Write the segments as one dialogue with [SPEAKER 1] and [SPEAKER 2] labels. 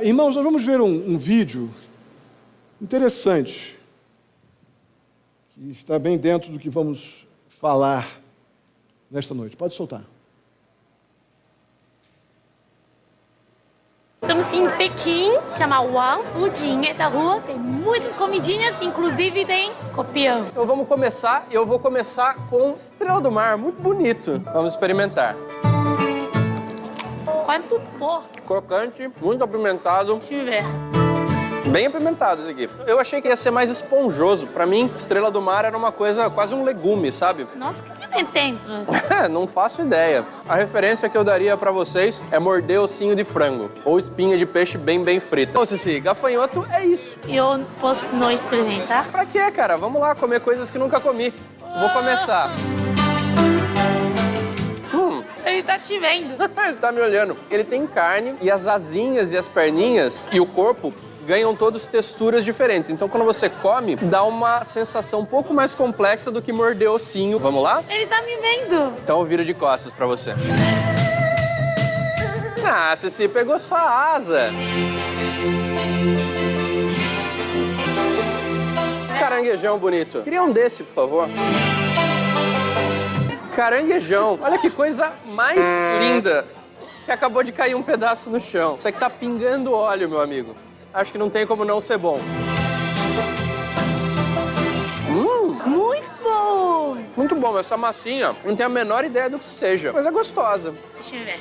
[SPEAKER 1] Irmãos, nós vamos ver um vídeo interessante, que está bem dentro do que vamos falar nesta noite. Pode soltar.
[SPEAKER 2] Estamos em Pequim, chama Wang Fujin. Essa rua tem muitas comidinhas, inclusive tem escorpião.
[SPEAKER 3] Então vamos começar, e eu vou começar com estrela do mar, muito bonito. Vamos experimentar.
[SPEAKER 2] Quanto porco.
[SPEAKER 3] Crocante, muito apimentado.
[SPEAKER 2] Deixa eu ver.
[SPEAKER 3] Bem apimentado esse aqui. Eu achei que ia ser mais esponjoso. Pra mim, estrela do mar era uma coisa, quase um legume, sabe?
[SPEAKER 2] Nossa, o que tem dentro?
[SPEAKER 3] Não faço ideia. A referência que eu daria pra vocês é morder ossinho de frango. Ou espinha de peixe bem frita. Então, Cici, gafanhoto é isso.
[SPEAKER 2] Eu posso não experimentar?
[SPEAKER 3] Pra quê, cara? Vamos lá comer coisas que nunca comi. Vou começar.
[SPEAKER 2] Ele tá te vendo.
[SPEAKER 3] Ele tá me olhando. Ele tem carne e as asinhas e as perninhas e o corpo ganham todas texturas diferentes. Então, quando você come, dá uma sensação um pouco mais complexa do que morder ossinho. Vamos lá?
[SPEAKER 2] Ele tá me vendo.
[SPEAKER 3] Então eu viro de costas pra você. Ah, Cici, pegou sua asa. Caranguejão bonito. Queria um desse, por favor. Caranguejão. Olha que coisa mais linda. Que acabou de cair um pedaço no chão. Isso aqui tá pingando óleo, meu amigo. Acho que não tem como não ser bom.
[SPEAKER 2] Muito bom.
[SPEAKER 3] Muito bom, essa massinha, não tenho a menor ideia do que seja, mas é gostosa.
[SPEAKER 2] Deixa eu ver.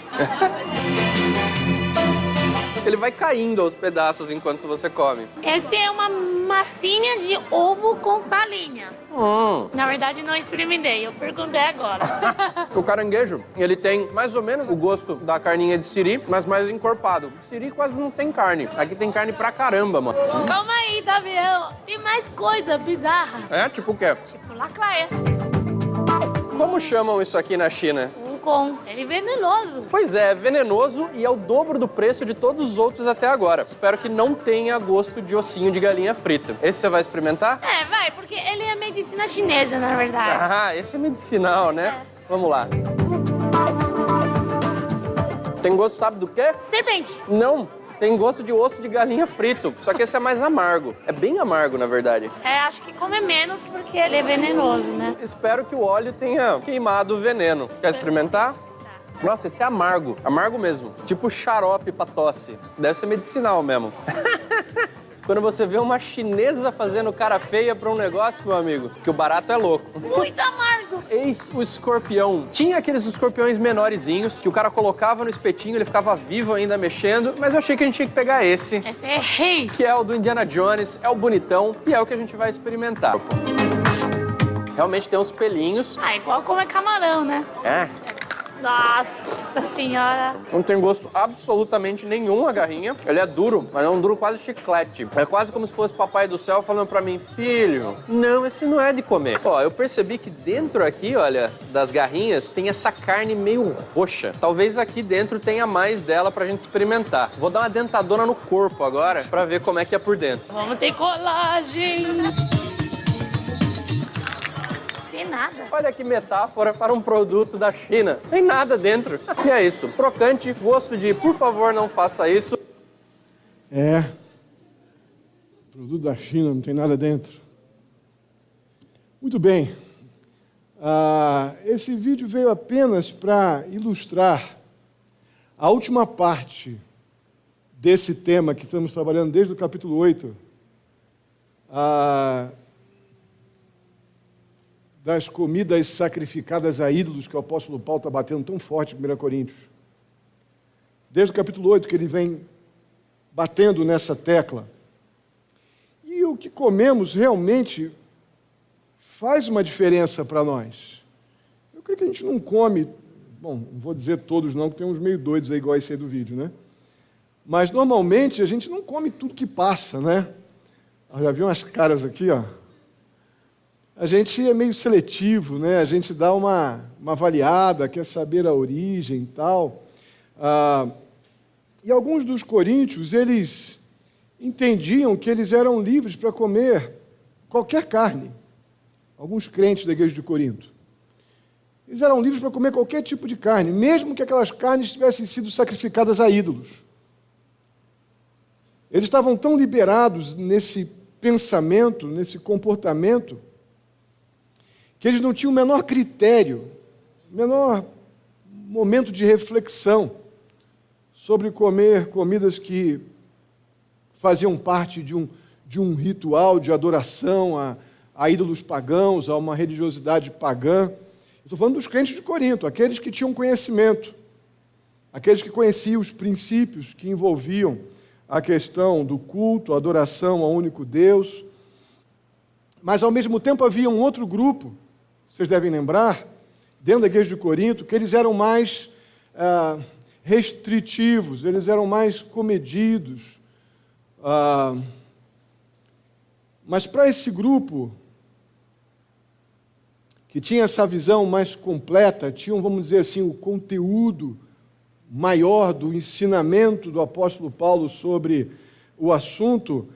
[SPEAKER 3] Ele vai caindo aos pedaços enquanto você come.
[SPEAKER 2] Essa é uma massinha de ovo com farinha. Na verdade, não experimentei. Eu perguntei agora.
[SPEAKER 3] O caranguejo, ele tem mais ou menos o gosto da carninha de siri, mas mais encorpado. Siri quase não tem carne. Aqui tem carne pra caramba, mano.
[SPEAKER 2] Calma aí, Davião. Tem mais coisa bizarra.
[SPEAKER 3] É? Tipo o quê?
[SPEAKER 2] Tipo lacraia.
[SPEAKER 3] Como chamam isso aqui na China?
[SPEAKER 2] Ele é venenoso.
[SPEAKER 3] Pois é, venenoso e é o dobro do preço de todos os outros até agora. Espero que não tenha gosto de ossinho de galinha frita. Esse você vai experimentar?
[SPEAKER 2] É, vai, porque ele é medicina chinesa, na verdade.
[SPEAKER 3] Ah, esse é medicinal, né?
[SPEAKER 2] É.
[SPEAKER 3] Vamos lá. Tem gosto, sabe do quê?
[SPEAKER 2] Serpente.
[SPEAKER 3] Não, tem gosto de osso de galinha frito. Só que esse é mais amargo. É bem amargo, na verdade.
[SPEAKER 2] É, acho que come menos porque ele é venenoso, né?
[SPEAKER 3] Espero que o óleo tenha queimado o veneno. Quer experimentar? Nossa, esse é amargo. Amargo mesmo. Tipo xarope pra tosse. Deve ser medicinal mesmo. Quando você vê uma chinesa fazendo cara feia pra um negócio, meu amigo, que o barato é louco.
[SPEAKER 2] Muito amargo.
[SPEAKER 3] Eis o escorpião. Tinha aqueles escorpiões menorzinhos que o cara colocava no espetinho, ele ficava vivo ainda mexendo, mas eu achei que a gente tinha que pegar esse.
[SPEAKER 2] Esse é rei.
[SPEAKER 3] Que é o do Indiana Jones, é o bonitão e é o que a gente vai experimentar. Realmente tem uns pelinhos.
[SPEAKER 2] Ah, igual comer camarão, né?
[SPEAKER 3] É.
[SPEAKER 2] Nossa senhora.
[SPEAKER 3] Não tem gosto absolutamente nenhum a garrinha. Ele é duro, mas é um duro quase chiclete. É quase como se fosse papai do céu falando pra mim, filho, não, esse não é de comer. Ó, eu percebi que dentro aqui, olha, das garrinhas, tem essa carne meio roxa. Talvez aqui dentro tenha mais dela pra gente experimentar. Vou dar uma dentadona no corpo agora pra ver como é que é por dentro.
[SPEAKER 2] Vamos ter colagem. Tem nada.
[SPEAKER 3] Olha que metáfora para um produto da China. Tem nada dentro. E é isso. Crocante, gosto de, por favor, não faça isso.
[SPEAKER 1] É. Produto da China, não tem nada dentro. Muito bem. Esse vídeo veio apenas para ilustrar a última parte desse tema que estamos trabalhando desde o capítulo 8. Das comidas sacrificadas a ídolos que o apóstolo Paulo está batendo tão forte em 1 Coríntios. Desde o capítulo 8 que ele vem batendo nessa tecla. E o que comemos realmente faz uma diferença para nós. Eu creio que a gente não come, bom, não vou dizer todos não, que tem uns meio doidos aí, igual esse aí do vídeo, né? Mas normalmente a gente não come tudo que passa, né? Eu já vi umas caras aqui, ó. A gente é meio seletivo, né? A gente dá uma avaliada, quer saber a origem e tal. E alguns dos coríntios, eles entendiam que eles eram livres para comer qualquer carne. Alguns crentes da igreja de Corinto. Eles eram livres para comer qualquer tipo de carne, mesmo que aquelas carnes tivessem sido sacrificadas a ídolos. Eles estavam tão liberados nesse pensamento, nesse comportamento, que eles não tinham o menor critério, o menor momento de reflexão sobre comer comidas que faziam parte de um ritual de adoração a ídolos pagãos, a uma religiosidade pagã. Estou falando dos crentes de Corinto, aqueles que tinham conhecimento, aqueles que conheciam os princípios que envolviam a questão do culto, a adoração ao único Deus. Mas, ao mesmo tempo, havia um outro grupo, vocês devem lembrar, dentro da igreja de Corinto, que eles eram mais restritivos, eles eram mais comedidos. Mas para esse grupo, que tinha essa visão mais completa, tinham, vamos dizer assim, o conteúdo maior do ensinamento do apóstolo Paulo sobre o assunto,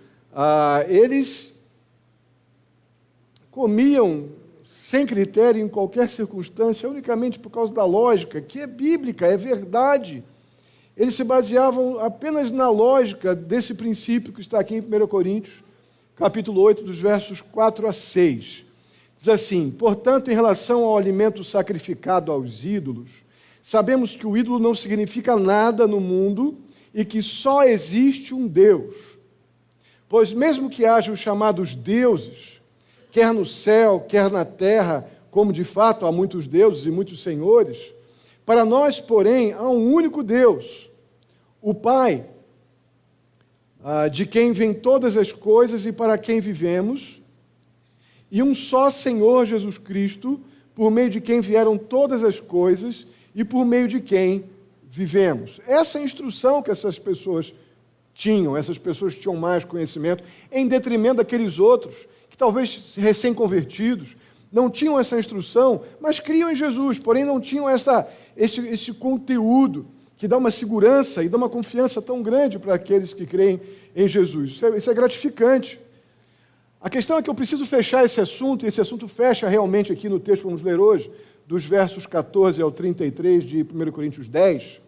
[SPEAKER 1] eles comiam sem critério em qualquer circunstância, unicamente por causa da lógica, que é bíblica, é verdade. Eles se baseavam apenas na lógica desse princípio que está aqui em 1 Coríntios, capítulo 8, dos versos 4 a 6. Diz assim: portanto, em relação ao alimento sacrificado aos ídolos, sabemos que o ídolo não significa nada no mundo e que só existe um Deus. Pois mesmo que haja os chamados deuses, quer no céu, quer na terra, como de fato há muitos deuses e muitos senhores, para nós, porém, há um único Deus, o Pai, de quem vêm todas as coisas e para quem vivemos, e um só Senhor Jesus Cristo, por meio de quem vieram todas as coisas e por meio de quem vivemos. Essa é a instrução que essas pessoas tinham mais conhecimento, em detrimento daqueles outros, que talvez recém-convertidos, não tinham essa instrução, mas criam em Jesus, porém não tinham esse conteúdo que dá uma segurança e dá uma confiança tão grande para aqueles que creem em Jesus. Isso é gratificante. A questão é que eu preciso fechar esse assunto, e esse assunto fecha realmente aqui no texto que vamos ler hoje, dos versos 14 ao 33 de 1 Coríntios 10.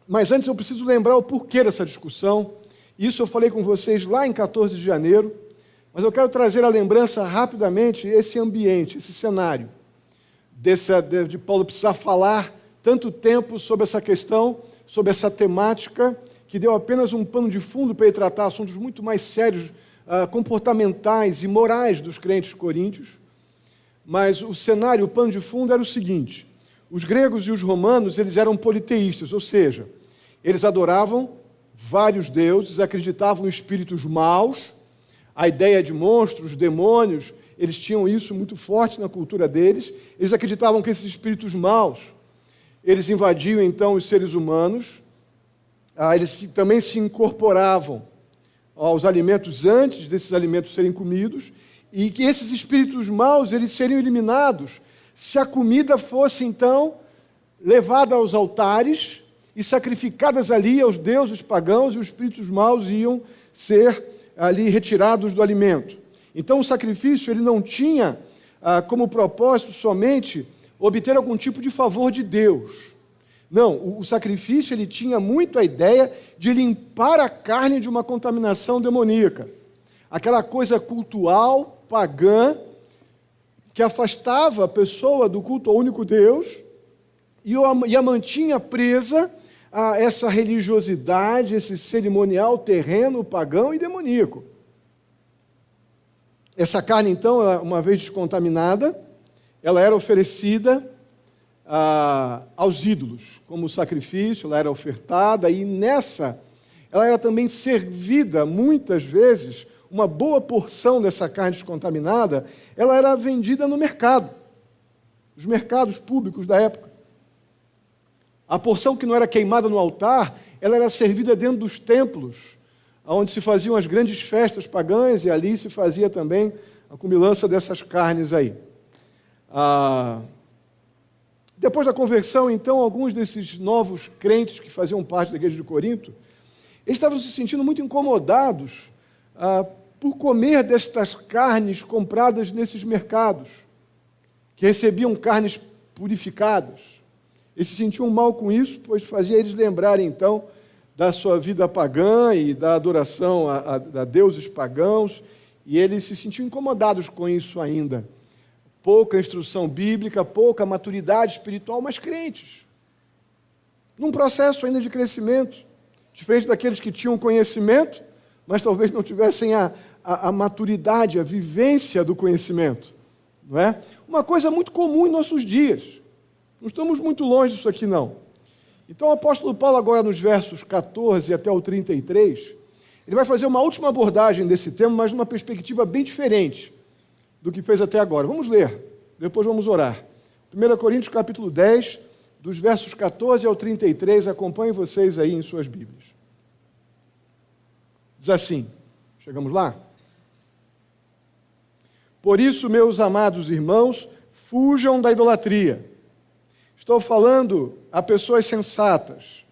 [SPEAKER 1] Mas antes eu preciso lembrar o porquê dessa discussão. Isso eu falei com vocês lá em 14 de janeiro, mas eu quero trazer à lembrança rapidamente esse ambiente, esse cenário, de Paulo precisar falar tanto tempo sobre essa questão, sobre essa temática, que deu apenas um pano de fundo para ele tratar assuntos muito mais sérios, comportamentais e morais dos crentes coríntios. Mas o cenário, o pano de fundo era o seguinte: os gregos e os romanos, eles eram politeístas, ou seja, eles adoravam vários deuses, acreditavam em espíritos maus, a ideia de monstros, demônios, eles tinham isso muito forte na cultura deles. Eles acreditavam que esses espíritos maus, eles invadiam então os seres humanos, eles também se incorporavam aos alimentos antes desses alimentos serem comidos, e que esses espíritos maus eles seriam eliminados se a comida fosse então levada aos altares e sacrificadas ali aos deuses pagãos, e os espíritos maus iam ser ali retirados do alimento. Então o sacrifício ele não tinha como propósito somente obter algum tipo de favor de Deus. Não, o sacrifício ele tinha muito a ideia de limpar a carne de uma contaminação demoníaca. Aquela coisa cultual, pagã, que afastava a pessoa do culto ao único Deus e a mantinha presa a essa religiosidade, esse cerimonial terreno, pagão e demoníaco. Essa carne, então, uma vez descontaminada, ela era oferecida aos ídolos, como sacrifício, ela era ofertada, e nessa, ela era também servida, muitas vezes, uma boa porção dessa carne descontaminada, ela era vendida no mercado, os mercados públicos da época. A porção que não era queimada no altar, ela era servida dentro dos templos, onde se faziam as grandes festas pagãs, e ali se fazia também a comilança dessas carnes aí. Depois da conversão, então, alguns desses novos crentes que faziam parte da igreja de Corinto, eles estavam se sentindo muito incomodados por comer destas carnes compradas nesses mercados, que recebiam carnes purificadas. Eles se sentiam mal com isso, pois fazia eles lembrarem, então, da sua vida pagã e da adoração a deuses pagãos, e eles se sentiam incomodados com isso ainda. Pouca instrução bíblica, pouca maturidade espiritual, mas crentes. Num processo ainda de crescimento, diferente daqueles que tinham conhecimento, mas talvez não tivessem a maturidade, a vivência do conhecimento. Não é? Uma coisa muito comum em nossos dias. Não estamos muito longe disso aqui, não. Então, o apóstolo Paulo, agora nos versos 14 até o 33, ele vai fazer uma última abordagem desse tema, mas numa perspectiva bem diferente do que fez até agora. Vamos ler, depois vamos orar. 1 Coríntios capítulo 10, dos versos 14 ao 33, acompanhem vocês aí em suas Bíblias. Diz assim, chegamos lá? Por isso, meus amados irmãos, fujam da idolatria. Estou falando a pessoas sensatas.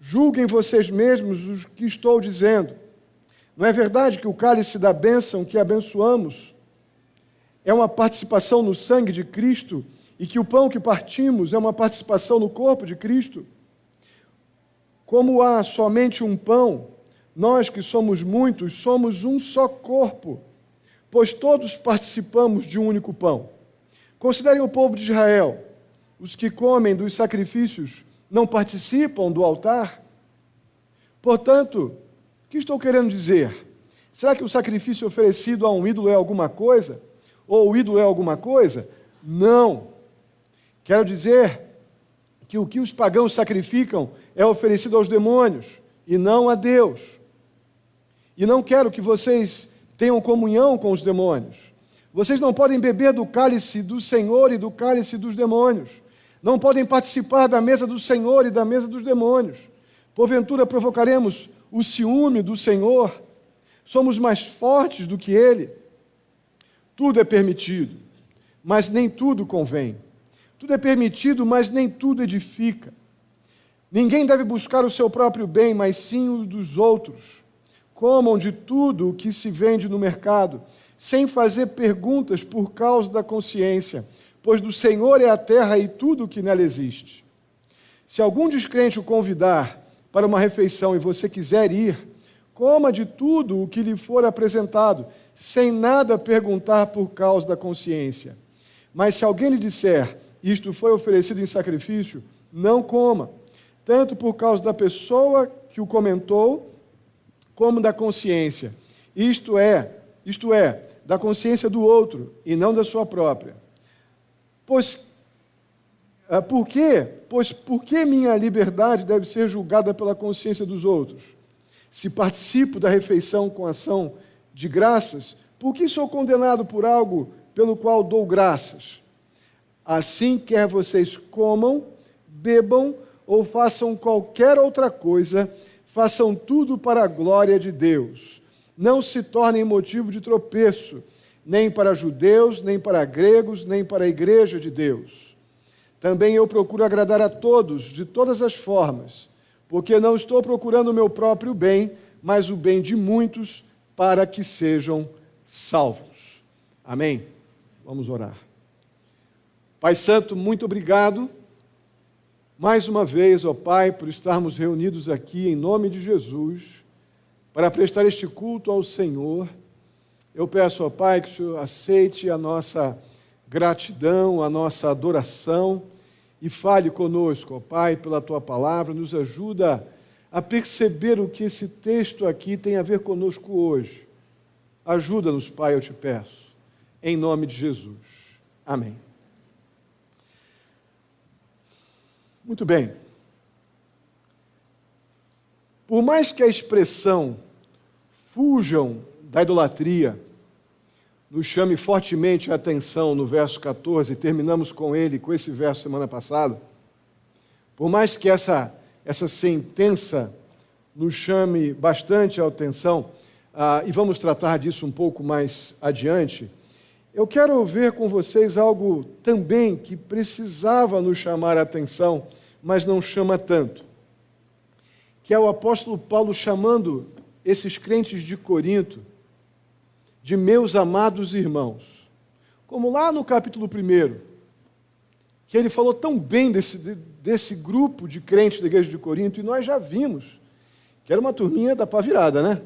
[SPEAKER 1] Julguem vocês mesmos o que estou dizendo. Não é verdade que o cálice da bênção que abençoamos é uma participação no sangue de Cristo e que o pão que partimos é uma participação no corpo de Cristo? Como há somente um pão, nós que somos muitos somos um só corpo, pois todos participamos de um único pão. Considerem o povo de Israel. Os que comem dos sacrifícios não participam do altar? Portanto, o que estou querendo dizer? Será que o sacrifício oferecido a um ídolo é alguma coisa? Ou o ídolo é alguma coisa? Não. Quero dizer que o que os pagãos sacrificam é oferecido aos demônios e não a Deus. E não quero que vocês tenham comunhão com os demônios. Vocês não podem beber do cálice do Senhor e do cálice dos demônios. Não podem participar da mesa do Senhor e da mesa dos demônios. Porventura provocaremos o ciúme do Senhor? Somos mais fortes do que Ele? Tudo é permitido, mas nem tudo convém. Tudo é permitido, mas nem tudo edifica. Ninguém deve buscar o seu próprio bem, mas sim o dos outros. Comam de tudo o que se vende no mercado, sem fazer perguntas por causa da consciência, pois do Senhor é a terra e tudo o que nela existe. Se algum descrente o convidar para uma refeição e você quiser ir, coma de tudo o que lhe for apresentado, sem nada perguntar por causa da consciência. Mas se alguém lhe disser, isto foi oferecido em sacrifício, não coma, tanto por causa da pessoa que o comentou, como da consciência. Isto é, da consciência do outro, e não da sua própria. Por quê? Pois por que minha liberdade deve ser julgada pela consciência dos outros? Se participo da refeição com ação de graças, por que sou condenado por algo pelo qual dou graças? Assim, quer vocês comam, bebam ou façam qualquer outra coisa, façam tudo para a glória de Deus. Não se tornem motivo de tropeço, nem para judeus, nem para gregos, nem para a igreja de Deus. Também eu procuro agradar a todos, de todas as formas, porque não estou procurando o meu próprio bem, mas o bem de muitos, para que sejam salvos. Amém? Vamos orar. Pai Santo, muito obrigado, mais uma vez, ó Pai, por estarmos reunidos aqui em nome de Jesus, para prestar este culto ao Senhor. Eu peço, ó Pai, que o Senhor aceite a nossa gratidão, a nossa adoração e fale conosco, ó Pai, pela Tua palavra, nos ajuda a perceber o que esse texto aqui tem a ver conosco hoje. Ajuda-nos, Pai, eu te peço, em nome de Jesus. Amém. Muito bem. Por mais que a expressão fujam da idolatria nos chame fortemente a atenção no verso 14, terminamos com esse verso semana passada, por mais que essa sentença nos chame bastante a atenção, e vamos tratar disso um pouco mais adiante, eu quero ver com vocês algo também que precisava nos chamar a atenção, mas não chama tanto, que é o apóstolo Paulo chamando esses crentes de Corinto de meus amados irmãos. Como lá no capítulo 1, que ele falou tão bem desse grupo de crentes da igreja de Corinto, e nós já vimos que era uma turminha da pá virada, né?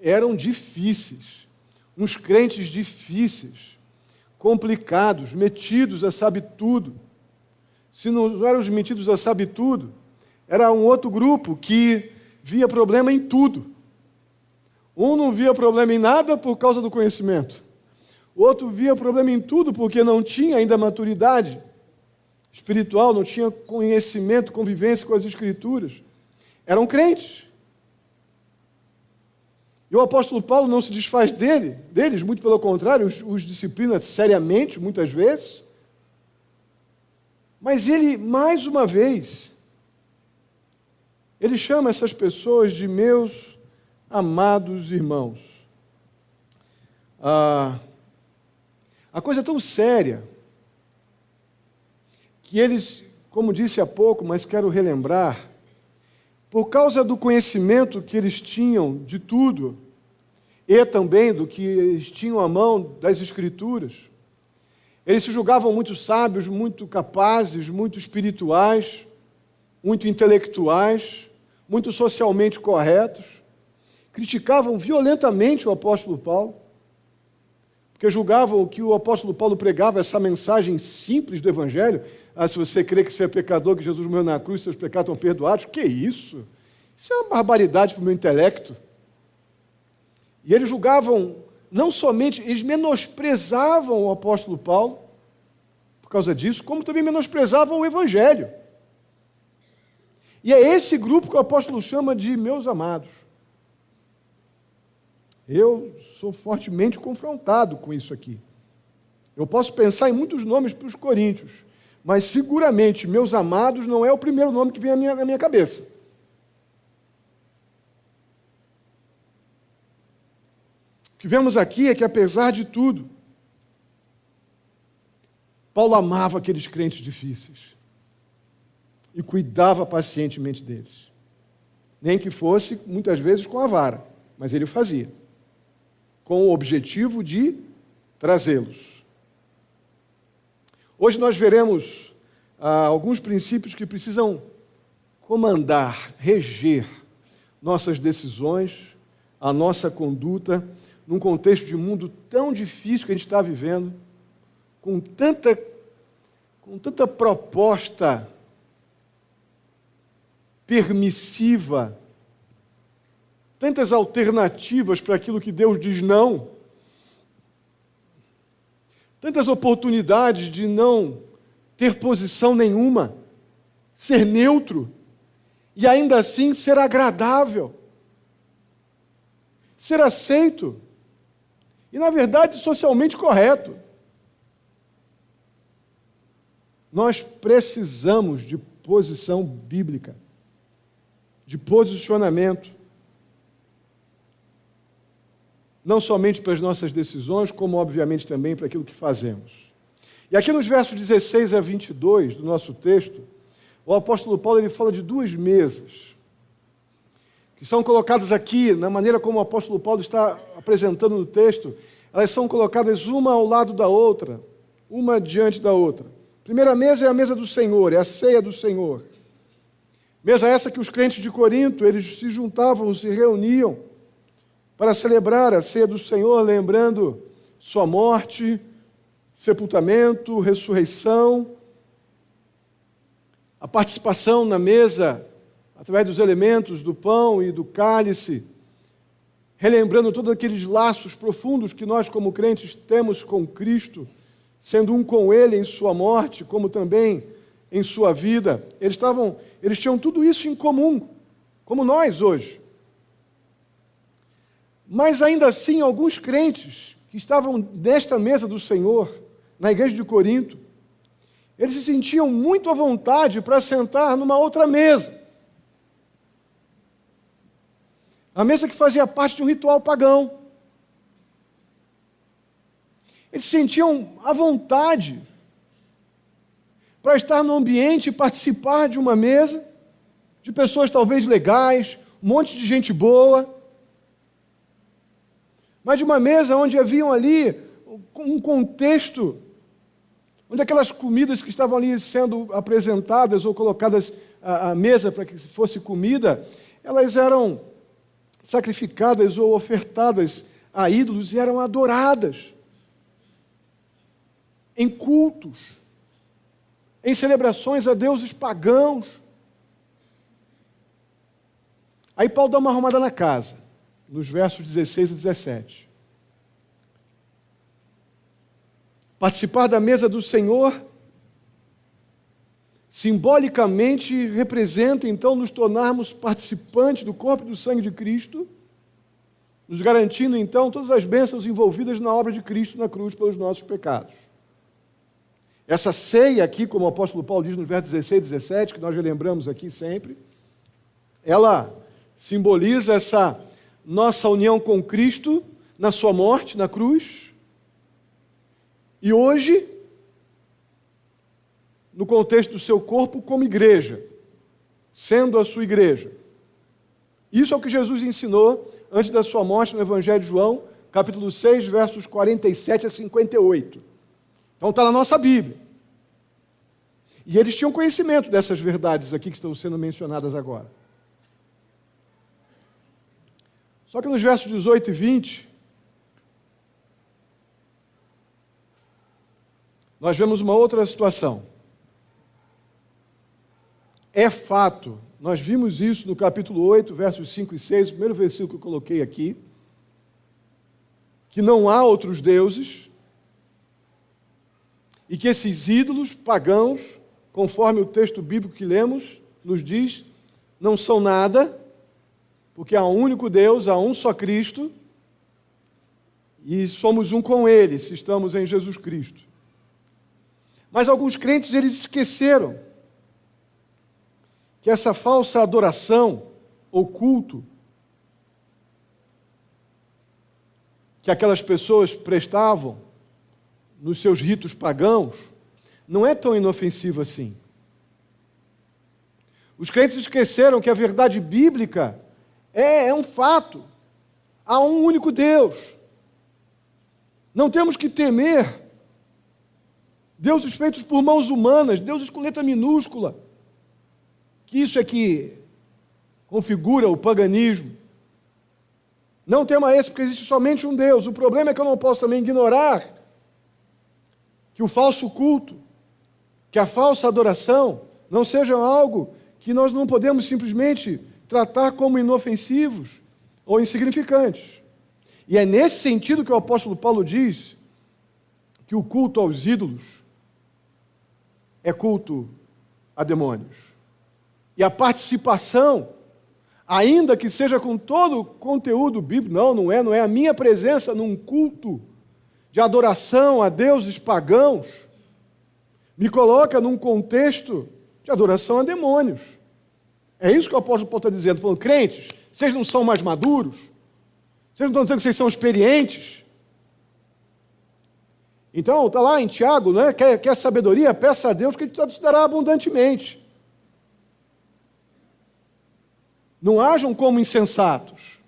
[SPEAKER 1] Eram difíceis, uns crentes difíceis, complicados, metidos a sabe tudo. Se não eram os metidos a sabe tudo, era um outro grupo que via problema em tudo. Um não via problema em nada por causa do conhecimento. O outro via problema em tudo porque não tinha ainda maturidade espiritual, não tinha conhecimento, convivência com as Escrituras. Eram crentes. E o apóstolo Paulo não se desfaz deles, muito pelo contrário, os disciplina seriamente, muitas vezes. Mas ele, mais uma vez, ele chama essas pessoas de meus amados irmãos. A coisa é tão séria que eles, como disse há pouco, mas quero relembrar, por causa do conhecimento que eles tinham de tudo, e também do que eles tinham à mão das Escrituras, eles se julgavam muito sábios, muito capazes, muito espirituais, muito intelectuais, muito socialmente corretos, criticavam violentamente o apóstolo Paulo, porque julgavam que o apóstolo Paulo pregava essa mensagem simples do Evangelho. Se você crê que você é pecador, que Jesus morreu na cruz, seus pecados estão perdoados, que isso? Isso é uma barbaridade para o meu intelecto. E eles julgavam, não somente, eles menosprezavam o apóstolo Paulo, por causa disso, como também menosprezavam o Evangelho. E é esse grupo que o apóstolo chama de meus amados. Eu sou fortemente confrontado com isso aqui. Eu posso pensar em muitos nomes para os coríntios, mas seguramente meus amados não é o primeiro nome que vem à minha cabeça. O que vemos aqui é que, apesar de tudo, Paulo amava aqueles crentes difíceis e cuidava pacientemente deles. Nem que fosse, muitas vezes, com a vara, mas ele o fazia, com o objetivo de trazê-los. Hoje nós veremos alguns princípios que precisam comandar, reger nossas decisões, a nossa conduta, num contexto de mundo tão difícil que a gente está vivendo, com tanta proposta permissiva, tantas alternativas para aquilo que Deus diz não, tantas oportunidades de não ter posição nenhuma, ser neutro e ainda assim ser agradável, ser aceito e, na verdade, socialmente correto. Nós precisamos de posição bíblica, de posicionamento, não somente para as nossas decisões, como, obviamente, também para aquilo que fazemos. E aqui nos versos 16 a 22 do nosso texto, o apóstolo Paulo ele fala de duas mesas, que são colocadas aqui, na maneira como o apóstolo Paulo está apresentando no texto, elas são colocadas uma ao lado da outra, uma diante da outra. A primeira mesa é a mesa do Senhor, é a ceia do Senhor. Mesa essa que os crentes de Corinto, eles se juntavam, se reuniam para celebrar a ceia do Senhor, lembrando sua morte, sepultamento, ressurreição, a participação na mesa, através dos elementos do pão e do cálice, relembrando todos aqueles laços profundos que nós, como crentes, temos com Cristo, sendo um com Ele em sua morte, como também em sua vida. Eles tinham tudo isso em comum, como nós hoje. Mas ainda assim, alguns crentes que estavam nesta mesa do Senhor, na igreja de Corinto, eles se sentiam muito à vontade para sentar numa outra mesa. A mesa que fazia parte de um ritual pagão. Eles se sentiam à vontade para estar no ambiente e participar de uma mesa de pessoas talvez legais, um monte de gente boa, mas de uma mesa onde haviam ali um contexto, onde aquelas comidas que estavam ali sendo apresentadas ou colocadas a mesa para que fosse comida, elas eram sacrificadas ou ofertadas a ídolos e eram adoradas em cultos, em celebrações a deuses pagãos. Aí Paulo dá uma arrumada na casa, nos versos 16 e 17. Participar da mesa do Senhor simbolicamente representa, então, nos tornarmos participantes do corpo e do sangue de Cristo, nos garantindo, então, todas as bênçãos envolvidas na obra de Cristo na cruz pelos nossos pecados. Essa ceia aqui, como o apóstolo Paulo diz nos versos 16 e 17, que nós relembramos aqui sempre, ela simboliza essa nossa união com Cristo na sua morte, na cruz, e hoje, no contexto do seu corpo como igreja, sendo a sua igreja. Isso é o que Jesus ensinou antes da sua morte no Evangelho de João, capítulo 6, versos 47 a 58. Então está na nossa Bíblia. E eles tinham conhecimento dessas verdades aqui que estão sendo mencionadas agora. Só que nos versos 18 e 20, nós vemos uma outra situação. É fato, nós vimos isso no capítulo 8, versos 5 e 6, o primeiro versículo que eu coloquei aqui, que não há outros deuses e que esses ídolos pagãos, conforme o texto bíblico que lemos, nos diz, não são nada, porque há um único Deus, há um só Cristo, e somos um com Ele, se estamos em Jesus Cristo. Mas alguns crentes, eles esqueceram que essa falsa adoração ou culto que aquelas pessoas prestavam nos seus ritos pagãos não é tão inofensivo assim. Os crentes esqueceram que a verdade bíblica é um fato. Há um único Deus. Não temos que temer deuses feitos por mãos humanas, deuses com letra minúscula. Que isso é que configura o paganismo. Não tema esse, porque existe somente um Deus. O problema é que eu não posso também ignorar que o falso culto, que a falsa adoração, não sejam algo que nós não podemos simplesmente tratar como inofensivos ou insignificantes. E é nesse sentido que o apóstolo Paulo diz que o culto aos ídolos é culto a demônios. E a participação, ainda que seja com todo o conteúdo bíblico, não é a minha presença num culto de adoração a deuses pagãos, me coloca num contexto de adoração a demônios. É isso que o apóstolo Paulo está dizendo, falando, crentes, vocês não são mais maduros? Vocês não estão dizendo que vocês são experientes? Então, está lá em Tiago, né? Quer sabedoria? Peça a Deus que Ele te dará abundantemente. Não hajam como insensatos.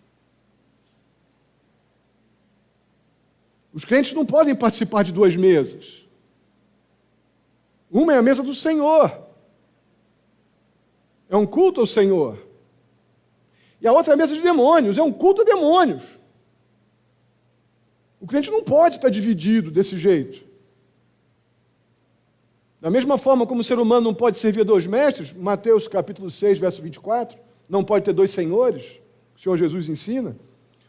[SPEAKER 1] Os crentes não podem participar de duas mesas. Uma é a mesa do Senhor. É um culto ao Senhor. E a outra é a mesa de demônios. É um culto a demônios. O crente não pode estar dividido desse jeito. Da mesma forma como o ser humano não pode servir a dois mestres, Mateus capítulo 6, verso 24, não pode ter dois senhores, o Senhor Jesus ensina,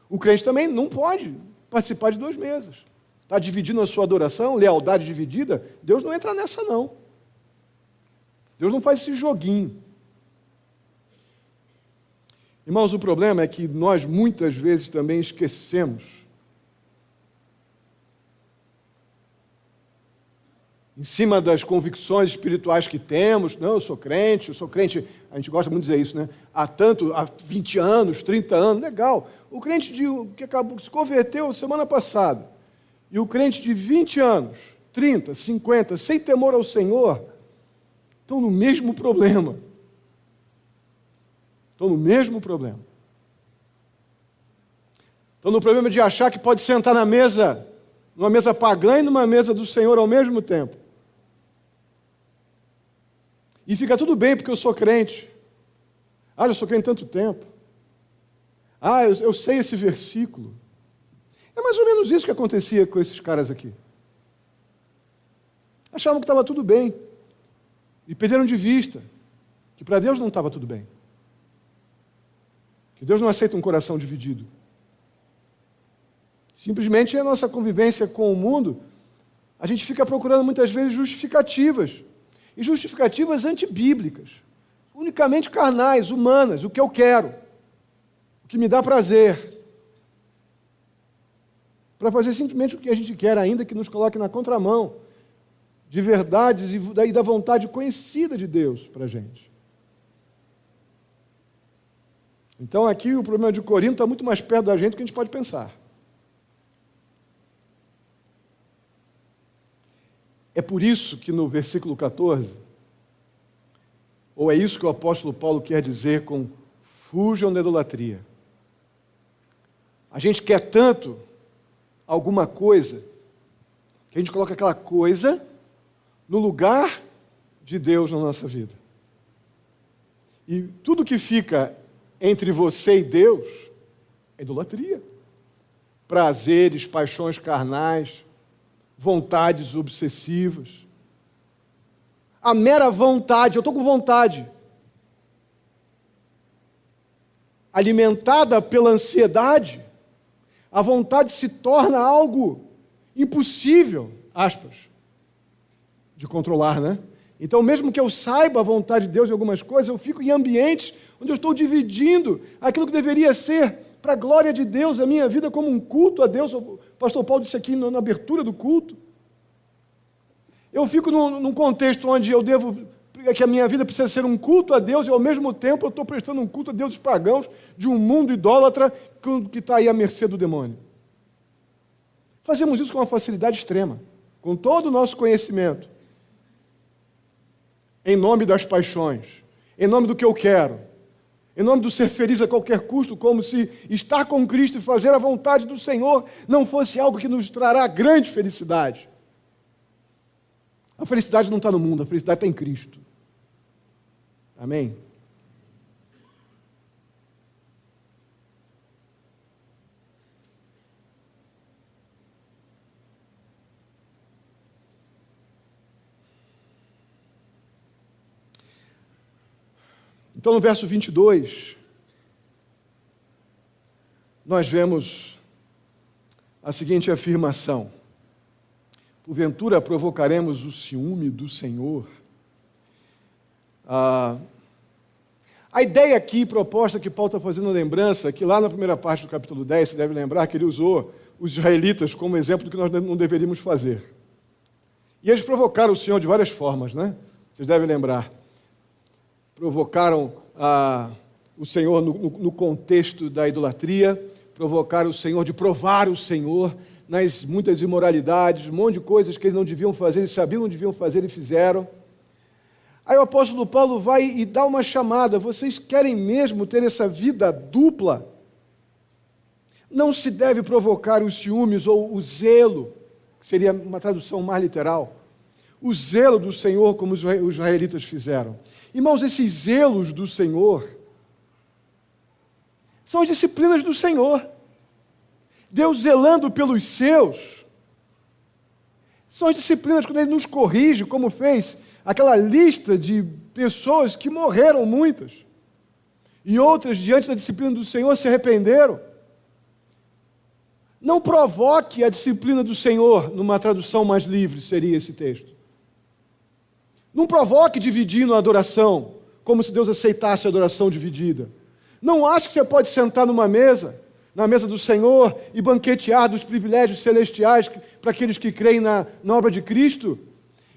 [SPEAKER 1] o crente também não pode participar de duas mesas. Está dividindo a sua adoração, lealdade dividida, Deus não entra nessa não. Deus não faz esse joguinho. Irmãos, o problema é que nós muitas vezes também esquecemos em cima das convicções espirituais que temos, não, eu sou crente, a gente gosta muito de dizer isso, né? Há 20 anos, 30 anos, legal. O crente que acabou, se converteu semana passada, e o crente de 20 anos, 30, 50, sem temor ao Senhor, estão no mesmo problema. Estão no mesmo problema. Estão no problema de achar que pode sentar numa mesa pagã e numa mesa do Senhor ao mesmo tempo. E fica tudo bem porque eu sou crente. Eu sou crente há tanto tempo. Eu sei esse versículo. É mais ou menos isso que acontecia com esses caras aqui. Achavam que estava tudo bem. E perderam de vista que para Deus não estava tudo bem. Que Deus não aceita um coração dividido. Simplesmente a nossa convivência com o mundo, a gente fica procurando muitas vezes justificativas. E justificativas antibíblicas. Unicamente carnais, humanas, o que eu quero. O que me dá prazer. Para fazer simplesmente o que a gente quer, ainda que nos coloque na contramão de verdades e da vontade conhecida de Deus para a gente. Então aqui o problema de Corinto está muito mais perto da gente do que a gente pode pensar. É por isso que no versículo 14, ou é isso que o apóstolo Paulo quer dizer com fujam da idolatria. A gente quer tanto alguma coisa que a gente coloca aquela coisa no lugar de Deus na nossa vida. E tudo que fica entre você e Deus é idolatria. Prazeres, paixões carnais, vontades obsessivas. A mera vontade, eu estou com vontade, alimentada pela ansiedade, a vontade se torna algo impossível, aspas, de controlar, né? Então, mesmo que eu saiba a vontade de Deus em algumas coisas, eu fico em ambientes onde eu estou dividindo aquilo que deveria ser para a glória de Deus, a minha vida como um culto a Deus. O pastor Paulo disse aqui na abertura do culto. Eu fico num contexto onde que a minha vida precisa ser um culto a Deus e ao mesmo tempo eu estou prestando um culto a deuses pagãos de um mundo idólatra que está aí à mercê do demônio. Fazemos isso com uma facilidade extrema, com todo o nosso conhecimento, em nome das paixões, em nome do que eu quero, em nome do ser feliz a qualquer custo, como se estar com Cristo e fazer a vontade do Senhor não fosse algo que nos trará grande felicidade. A felicidade não está no mundo, a felicidade está em Cristo. Amém? Então, no verso 22, nós vemos a seguinte afirmação: porventura provocaremos o ciúme do Senhor? A ideia aqui proposta que Paulo está fazendo lembrança, que lá na primeira parte do capítulo 10, você deve lembrar que ele usou os israelitas como exemplo do que nós não deveríamos fazer. E eles provocaram o Senhor de várias formas, né? Vocês devem lembrar. Provocaram o Senhor no contexto da idolatria, provocaram o Senhor de provar o Senhor nas muitas imoralidades, um monte de coisas que eles não deviam fazer, eles sabiam que não deviam fazer e fizeram. Aí o apóstolo Paulo vai e dá uma chamada: vocês querem mesmo ter essa vida dupla? Não se deve provocar os ciúmes ou o zelo, que seria uma tradução mais literal, o zelo do Senhor como os israelitas fizeram. Irmãos, esses zelos do Senhor são as disciplinas do Senhor. Deus zelando pelos seus são as disciplinas quando Ele nos corrige, como fez aquela lista de pessoas que morreram muitas, e outras, diante da disciplina do Senhor, se arrependeram. Não provoque a disciplina do Senhor, numa tradução mais livre seria esse texto. Não provoque dividindo a adoração, como se Deus aceitasse a adoração dividida. Não ache que você pode sentar numa mesa, na mesa do Senhor, e banquetear dos privilégios celestiais para aqueles que creem na obra de Cristo,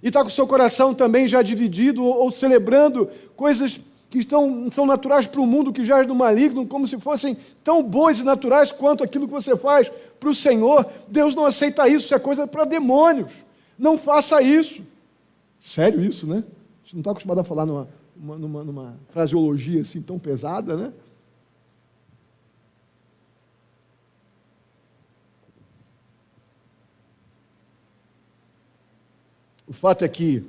[SPEAKER 1] e está com o seu coração também já dividido ou celebrando coisas que são naturais para o mundo, que jaz no maligno, como se fossem tão boas e naturais quanto aquilo que você faz para o Senhor. Deus não aceita isso, isso é coisa para demônios. Não faça isso. Sério isso, né? A gente não está acostumado a falar numa fraseologia assim tão pesada, né? O fato é que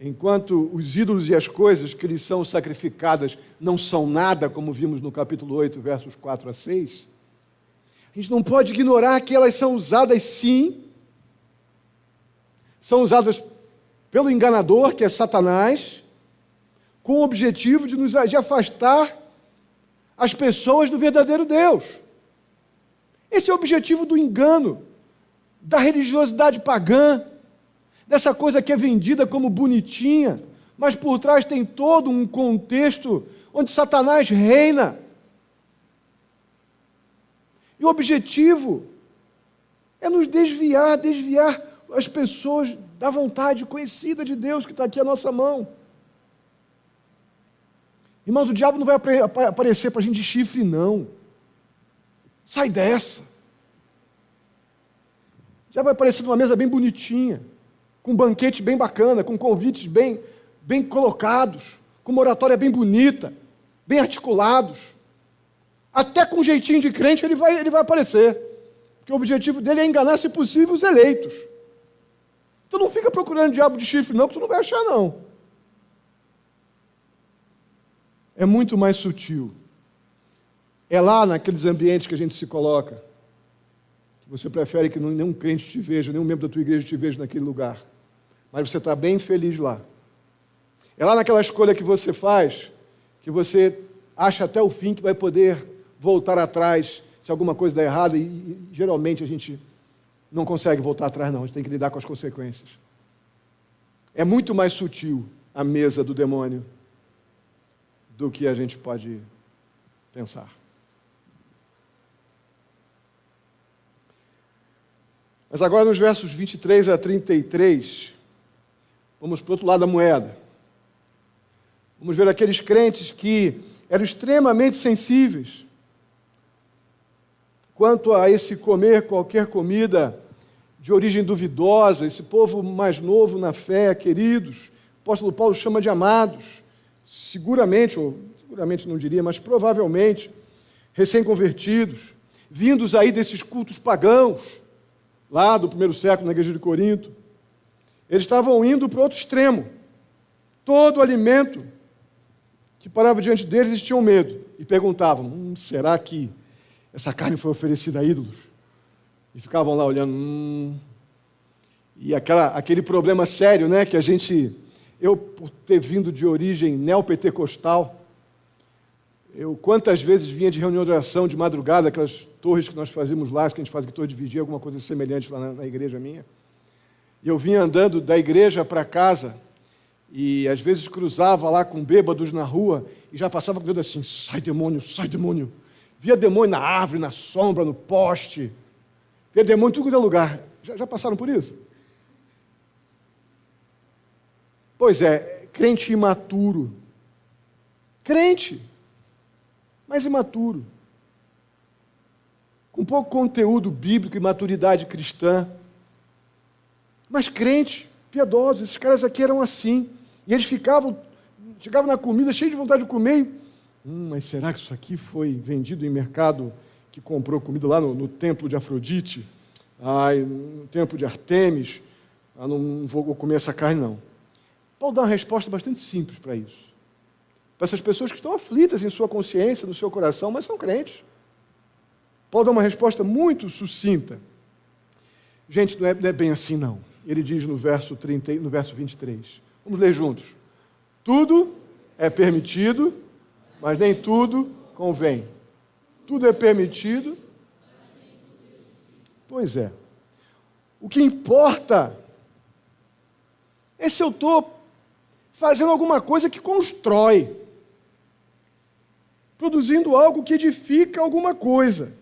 [SPEAKER 1] enquanto os ídolos e as coisas que lhes são sacrificadas não são nada, como vimos no capítulo 8, versos 4 a 6, a gente não pode ignorar que elas são usadas sim, são usadas pelo enganador, que é Satanás, com o objetivo de afastar as pessoas do verdadeiro Deus. Esse é o objetivo do engano, da religiosidade pagã, dessa coisa que é vendida como bonitinha, mas por trás tem todo um contexto onde Satanás reina. E o objetivo é nos desviar as pessoas da vontade conhecida de Deus que está aqui à nossa mão. Irmãos, o diabo não vai aparecer para a gente de chifre, não. Sai dessa. Já vai aparecer numa mesa bem bonitinha, com um banquete bem bacana, com convites bem colocados, com uma oratória bem bonita, bem articulados. Até com um jeitinho de crente ele vai aparecer. Porque o objetivo dele é enganar, se possível, os eleitos. Tu não fica procurando diabo de chifre, não, que tu não vai achar, não. É muito mais sutil. É lá naqueles ambientes que a gente se coloca, que você prefere que nenhum crente te veja, nenhum membro da tua igreja te veja naquele lugar. Mas você está bem feliz lá. É lá naquela escolha que você faz, que você acha até o fim que vai poder voltar atrás se alguma coisa der errada, e geralmente a gente não consegue voltar atrás, não. A gente tem que lidar com as consequências. É muito mais sutil a mesa do demônio do que a gente pode pensar. Mas agora, nos versos 23 a 33, vamos para o outro lado da moeda. Vamos ver aqueles crentes que eram extremamente sensíveis quanto a esse comer qualquer comida de origem duvidosa, esse povo mais novo na fé, queridos. O apóstolo Paulo chama de amados, seguramente não diria, mas provavelmente, recém-convertidos, vindos aí desses cultos pagãos, lá do primeiro século, na igreja de Corinto. Eles estavam indo para outro extremo. Todo alimento que parava diante deles, eles tinham medo. E perguntavam, será que essa carne foi oferecida a ídolos? E ficavam lá olhando, E aquele problema sério, né, que eu, por ter vindo de origem neopentecostal, quantas vezes vinha de reunião de oração de madrugada, aquelas torres que nós fazíamos lá, que a gente faz aqui, torre de vigia, alguma coisa semelhante lá na igreja minha. E eu vinha andando da igreja para casa, e às vezes cruzava lá com bêbados na rua, e já passava com o dedo assim, sai demônio, sai demônio. Via demônio na árvore, na sombra, no poste. Via demônio em tudo quanto é lugar. Já passaram por isso? Pois é, crente imaturo. Crente, mas imaturo. Com pouco conteúdo bíblico e maturidade cristã. Mas crente, piedosos, esses caras aqui eram assim. E eles chegavam na comida cheios de vontade de comer. Mas será que isso aqui foi vendido em mercado que comprou comida lá no templo de Afrodite? No templo de Artemis? Não vou comer essa carne, não. Paulo dá uma resposta bastante simples para isso. Para essas pessoas que estão aflitas em sua consciência, no seu coração, mas são crentes. Paulo dá uma resposta muito sucinta. Gente, não é bem assim, não. Ele diz no verso 23. Vamos ler juntos. Tudo é permitido, mas nem tudo convém. Tudo é permitido. Pois é. O que importa é se eu estou fazendo alguma coisa que constrói, produzindo algo que edifica alguma coisa.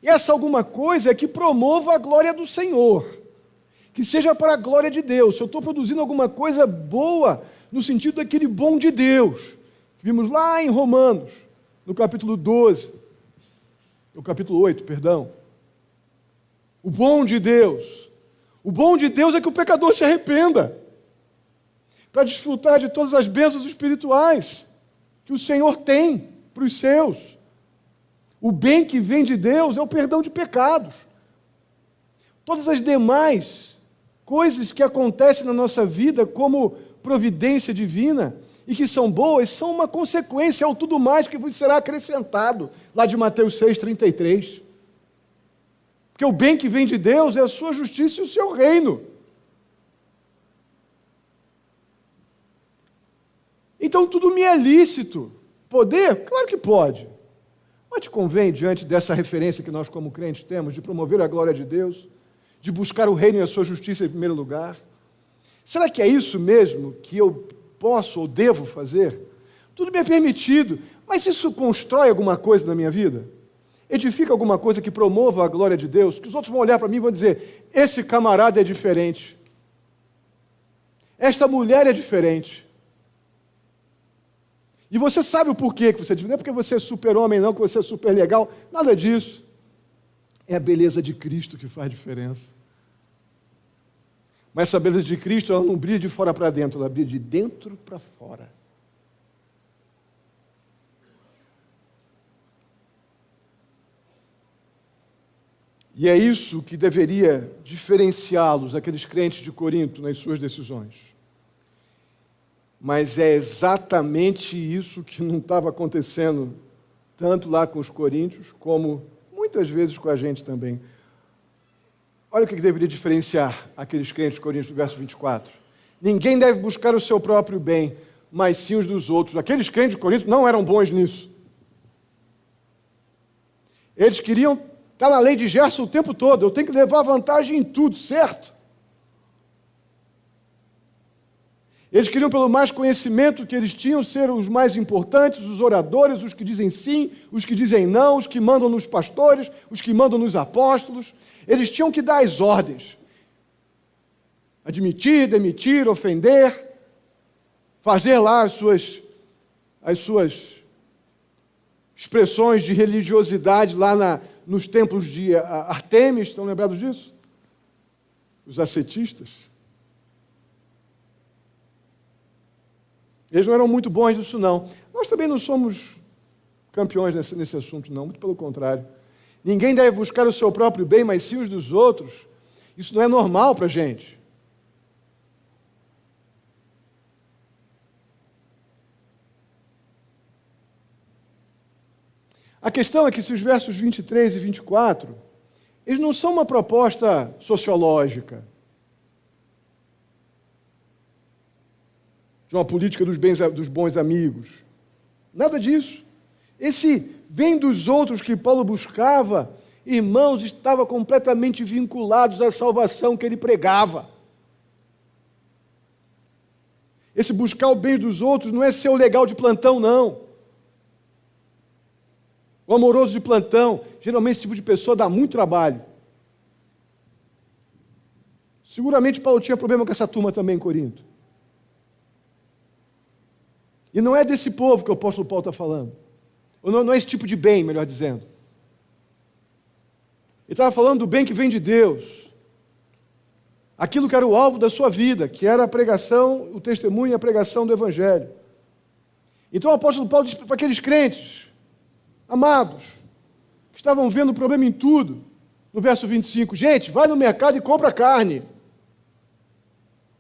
[SPEAKER 1] E essa alguma coisa é que promova a glória do Senhor, que seja para a glória de Deus. Se eu estou produzindo alguma coisa boa, no sentido daquele bom de Deus, que vimos lá em Romanos, no capítulo 12, no capítulo 8, perdão. O bom de Deus. O bom de Deus é que o pecador se arrependa, para desfrutar de todas as bênçãos espirituais que o Senhor tem para os seus. O bem que vem de Deus é o perdão de pecados. Todas as demais coisas que acontecem na nossa vida, como providência divina e que são boas, são uma consequência ao tudo mais que vos será acrescentado, lá de Mateus 6,33. Porque o bem que vem de Deus é a sua justiça e o seu reino. Então tudo me é lícito. Poder? Claro que pode. Mas te convém, diante dessa referência que nós como crentes temos, de promover a glória de Deus, de buscar o reino e a sua justiça em primeiro lugar? Será que é isso mesmo que eu posso ou devo fazer? Tudo me é permitido, mas isso constrói alguma coisa na minha vida? Edifica alguma coisa que promova a glória de Deus? Que os outros vão olhar para mim e vão dizer, esse camarada é diferente. Esta mulher é diferente. E você sabe o porquê que você é diferente. Não é porque você é super-homem, não, que você é super legal. Nada disso. É a beleza de Cristo que faz diferença. Mas essa beleza de Cristo, ela não brilha de fora para dentro, ela brilha de dentro para fora. E é isso que deveria diferenciá-los, aqueles crentes de Corinto, nas suas decisões. Mas é exatamente isso que não estava acontecendo, tanto lá com os coríntios, como muitas vezes com a gente também. Olha o que deveria diferenciar aqueles crentes de Coríntios, no verso 24. Ninguém deve buscar o seu próprio bem, mas sim os dos outros. Aqueles crentes de Corinto não eram bons nisso. Eles queriam estar na lei de Gerson o tempo todo. Eu tenho que levar vantagem em tudo, certo? Eles queriam, pelo mais conhecimento que eles tinham, ser os mais importantes, os oradores, os que dizem sim, os que dizem não, os que mandam nos pastores, os que mandam nos apóstolos. Eles tinham que dar as ordens. Admitir, demitir, ofender, fazer lá as suas expressões de religiosidade lá nos templos de Artemis. Estão lembrados disso? Os ascetistas. Eles não eram muito bons nisso, não. Nós também não somos campeões nesse assunto, não. Muito pelo contrário. Ninguém deve buscar o seu próprio bem, mas sim os dos outros. Isso não é normal para a gente. A questão é que se os versos 23 e 24, eles não são uma proposta sociológica, de uma política dos bons amigos. Nada disso. Esse bem dos outros que Paulo buscava, irmãos, estava completamente vinculados à salvação que ele pregava. Esse buscar o bem dos outros não é ser o legal de plantão, não. O amoroso de plantão, geralmente esse tipo de pessoa dá muito trabalho. Seguramente Paulo tinha problema com essa turma também em Corinto. E não é desse povo que o apóstolo Paulo está falando. Ou não é esse tipo de bem, melhor dizendo. Ele estava falando do bem que vem de Deus. Aquilo que era o alvo da sua vida, que era a pregação, o testemunho e a pregação do Evangelho. Então o apóstolo Paulo diz para aqueles crentes, amados, que estavam vendo o problema em tudo, no verso 25, gente, vai no mercado e compra carne.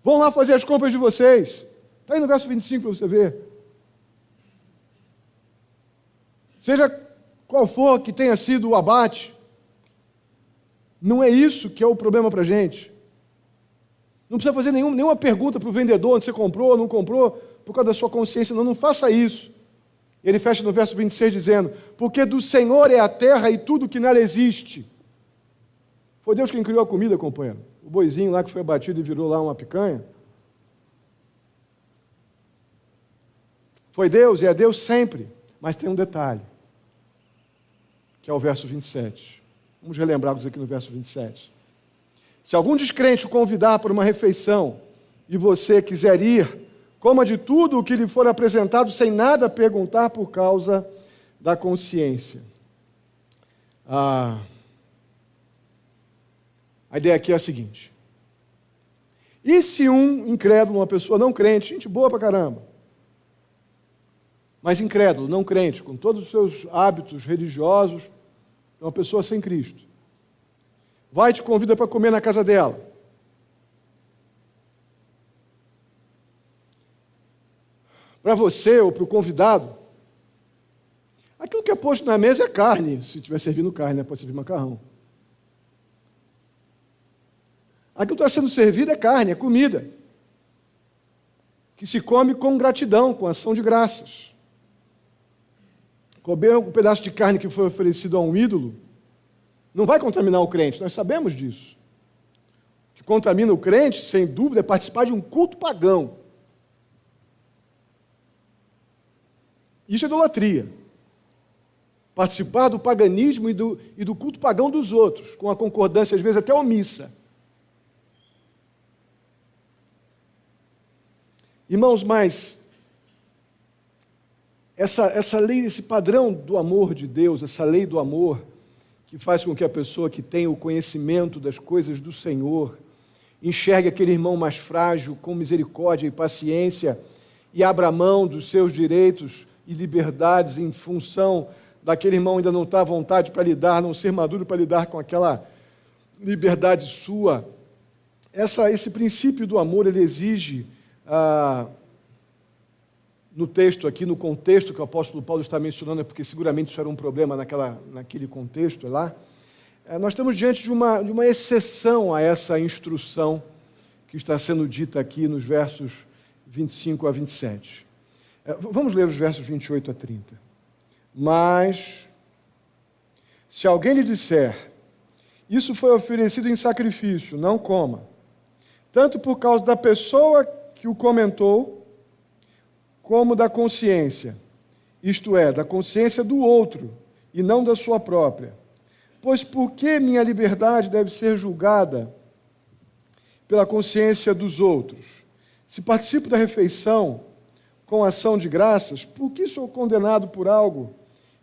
[SPEAKER 1] Vão lá fazer as compras de vocês. Está aí no verso 25 para você ver. Seja qual for que tenha sido o abate, não é isso que é o problema para a gente. Não precisa fazer nenhuma pergunta para o vendedor, onde você comprou ou não comprou, por causa da sua consciência, não faça isso. Ele fecha no verso 26 dizendo, porque do Senhor é a terra e tudo que nela existe. Foi Deus quem criou a comida, companheiro. O boizinho lá que foi abatido e virou lá uma picanha. Foi Deus, e é Deus sempre. Mas tem um detalhe, que é o verso 27. Vamos relembrar-nos aqui no verso 27. Se algum descrente o convidar para uma refeição e você quiser ir, coma de tudo o que lhe for apresentado sem nada perguntar por causa da consciência. A ideia aqui é a seguinte. E se um incrédulo, uma pessoa não crente, gente boa pra caramba, mas incrédulo, não crente, com todos os seus hábitos religiosos, é uma pessoa sem Cristo, vai e te convida para comer na casa dela. para você ou para o convidado, aquilo que é posto na mesa é carne, se estiver servindo carne, né? Pode servir macarrão. Aquilo que está sendo servido é carne, é comida, que se come com gratidão, com ação de graças. Comer um pedaço de carne que foi oferecido a um ídolo não vai contaminar o crente, nós sabemos disso. O que contamina o crente, sem dúvida, é participar de um culto pagão. Isso é idolatria. Participar do paganismo e do culto pagão dos outros, com a concordância, às vezes, até omissa. Irmãos, mas essa lei, esse padrão do amor de Deus, essa lei do amor, que faz com que a pessoa que tem o conhecimento das coisas do Senhor enxergue aquele irmão mais frágil com misericórdia e paciência e abra mão dos seus direitos e liberdades em função daquele irmão ainda não estar à vontade para lidar, não ser maduro para lidar com aquela liberdade sua. Esse princípio do amor, ele exige, no texto aqui, no contexto que o apóstolo Paulo está mencionando, porque seguramente isso era um problema naquele contexto lá, nós estamos diante de uma exceção a essa instrução que está sendo dita aqui nos versos 25 a 27. Vamos ler os versos 28 a 30. Mas, se alguém lhe disser, isso foi oferecido em sacrifício, não coma, tanto por causa da pessoa que o comentou, como da consciência, isto é, da consciência do outro, e não da sua própria. Pois por que minha liberdade deve ser julgada pela consciência dos outros? Se participo da refeição com ação de graças, por que sou condenado por algo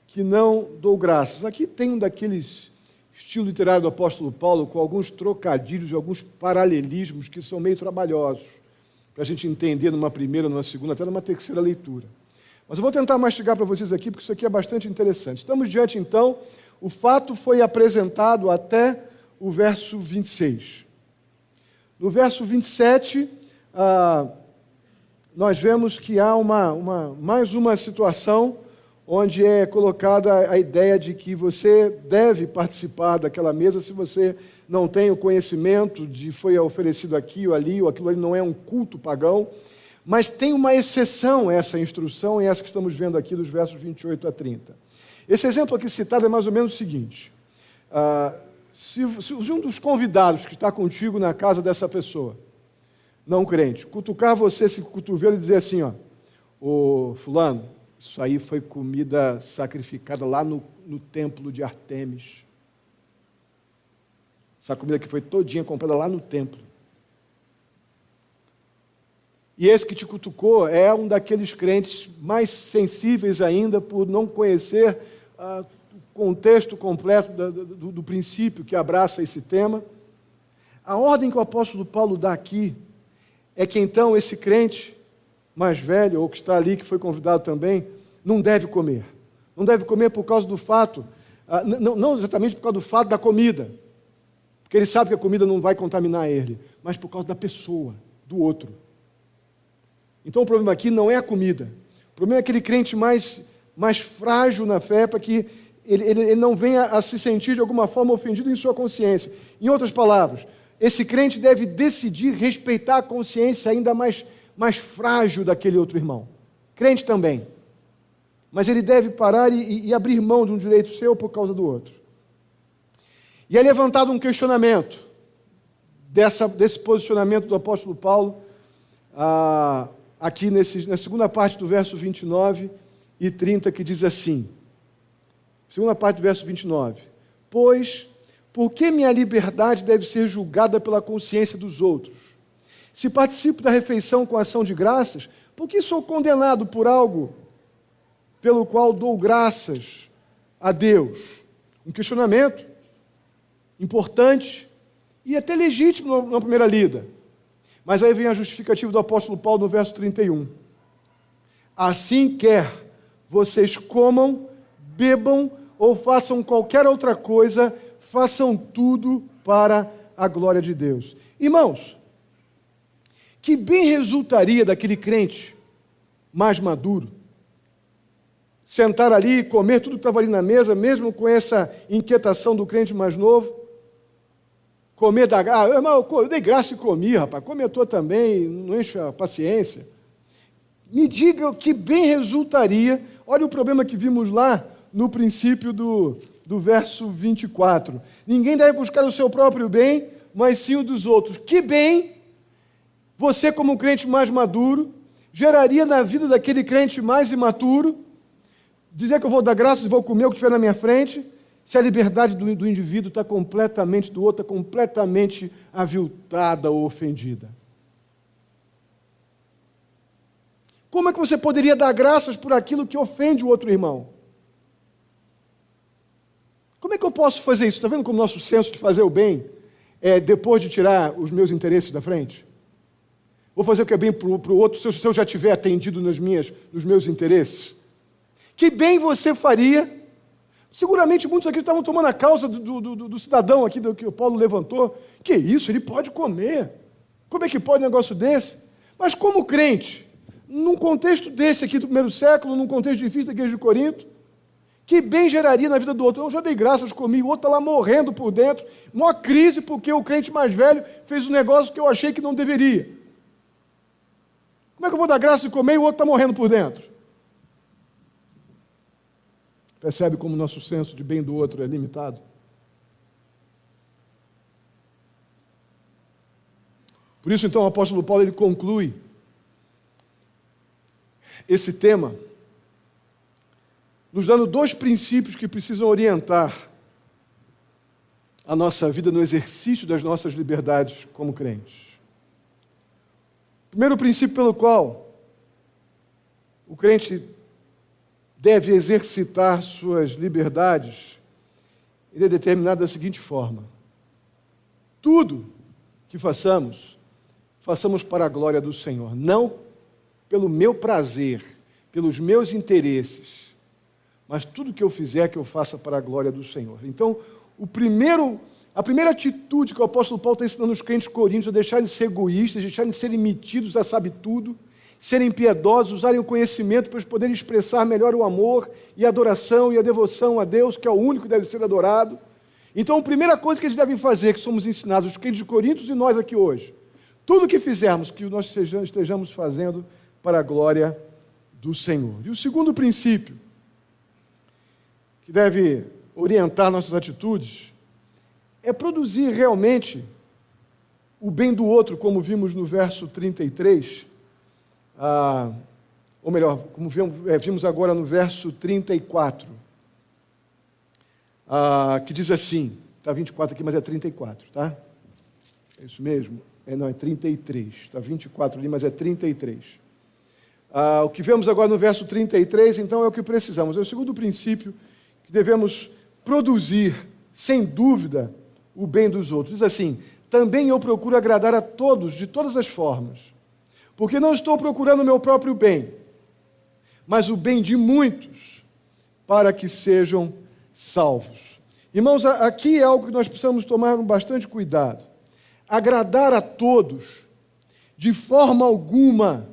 [SPEAKER 1] que não dou graças? Aqui tem um daqueles estilo literário do apóstolo Paulo, com alguns trocadilhos e alguns paralelismos que são meio trabalhosos, para a gente entender numa primeira, numa segunda, até numa terceira leitura. Mas eu vou tentar mastigar para vocês aqui, porque isso aqui é bastante interessante. Estamos diante, então, o fato foi apresentado até o verso 26. No verso 27, nós vemos que há mais uma situação onde é colocada a ideia de que você deve participar daquela mesa se você não tem o conhecimento de foi oferecido aqui ou ali, ou aquilo ali não é um culto pagão, mas tem uma exceção a essa instrução, e essa que estamos vendo aqui dos versos 28 a 30. Esse exemplo aqui citado é mais ou menos o seguinte: se um dos convidados que está contigo na casa dessa pessoa, não crente, cutucar você esse cotovelo e dizer assim, ô fulano, isso aí foi comida sacrificada lá no templo de Artemis. Essa comida que foi todinha comprada lá no templo. E esse que te cutucou é um daqueles crentes mais sensíveis ainda por não conhecer o contexto completo do princípio que abraça esse tema. A ordem que o apóstolo Paulo dá aqui é que então esse crente mais velho, ou que está ali, que foi convidado também, não deve comer. Não deve comer por causa do fato, não exatamente por causa do fato da comida, porque ele sabe que a comida não vai contaminar ele, mas por causa da pessoa, do outro. Então o problema aqui não é a comida, o problema é aquele crente mais frágil na fé, para que ele não venha a se sentir de alguma forma ofendido em sua consciência. Em outras palavras, esse crente deve decidir respeitar a consciência ainda mais frágil daquele outro irmão. Crente também. Mas ele deve parar e abrir mão de um direito seu por causa do outro. E é levantado um questionamento desse posicionamento do apóstolo Paulo, aqui na segunda parte do verso 29 e 30, que diz assim, segunda parte do verso 29, pois, por que minha liberdade deve ser julgada pela consciência dos outros? Se participo da refeição com ação de graças, por que sou condenado por algo pelo qual dou graças a Deus? Um questionamento importante e até legítimo na primeira lida. Mas aí vem a justificativa do apóstolo Paulo no verso 31. Assim quer vocês comam, bebam ou façam qualquer outra coisa, façam tudo para a glória de Deus. Irmãos, que bem resultaria daquele crente mais maduro. Sentar ali e comer tudo que estava ali na mesa, mesmo com essa inquietação do crente mais novo. Comer da graça. Eu dei graça e comi, rapaz. Come a tua também, não enche a paciência. Me diga que bem resultaria. Olha o problema que vimos lá no princípio do verso 24. Ninguém deve buscar o seu próprio bem, mas sim o dos outros. Que bem você, como um crente mais maduro, geraria na vida daquele crente mais imaturo, dizer que eu vou dar graças e vou comer o que estiver na minha frente, se a liberdade do indivíduo está completamente, do outro está completamente aviltada ou ofendida. Como é que você poderia dar graças por aquilo que ofende o outro irmão? Como é que eu posso fazer isso? Está vendo como o nosso senso de fazer o bem é depois de tirar os meus interesses da frente? Vou fazer o que é bem para o outro se eu já tiver atendido nos meus interesses. Que bem você faria? Seguramente muitos aqui estavam tomando a causa do cidadão aqui que o Paulo levantou. Que isso? Ele pode comer. Como é que pode um negócio desse? Mas como crente, num contexto desse aqui do primeiro século, num contexto difícil da igreja de Corinto, que bem geraria na vida do outro? Eu já dei graças, comi, o outro está lá morrendo por dentro, maior crise porque o crente mais velho fez um negócio que eu achei que não deveria. Como é que eu vou dar graça e comer e o outro está morrendo por dentro? Percebe como o nosso senso de bem do outro é limitado? Por isso, então, o apóstolo Paulo ele conclui esse tema nos dando dois princípios que precisam orientar a nossa vida no exercício das nossas liberdades como crentes. O primeiro princípio pelo qual o crente deve exercitar suas liberdades, ele é determinado da seguinte forma: tudo que façamos para a glória do Senhor, não pelo meu prazer, pelos meus interesses, mas tudo que eu fizer, que eu faça para a glória do Senhor. Então, a primeira atitude que o apóstolo Paulo está ensinando os crentes coríntios é deixarem de ser egoístas, deixarem de serem metidos a sabe tudo, serem piedosos, usarem o conhecimento para eles poderem expressar melhor o amor e a adoração e a devoção a Deus, que é o único que deve ser adorado. Então, a primeira coisa que eles devem fazer, que somos ensinados, os crentes de Coríntios e nós aqui hoje, tudo que fizermos, que nós estejamos fazendo para a glória do Senhor. E o segundo princípio, que deve orientar nossas atitudes, é produzir realmente o bem do outro, como vimos no verso 33, ou melhor, como vimos agora no verso 34, que diz assim, está 24 aqui, mas é 34, tá? É isso mesmo? Não, é 33, está 24 ali, mas é 33. O que vemos agora no verso 33, então, é o que precisamos. É o segundo princípio que devemos produzir, sem dúvida, o bem dos outros. Diz assim: também eu procuro agradar a todos, de todas as formas, porque não estou procurando o meu próprio bem, mas o bem de muitos, para que sejam salvos. Irmãos, aqui é algo que nós precisamos tomar bastante cuidado. Agradar a todos, de forma alguma,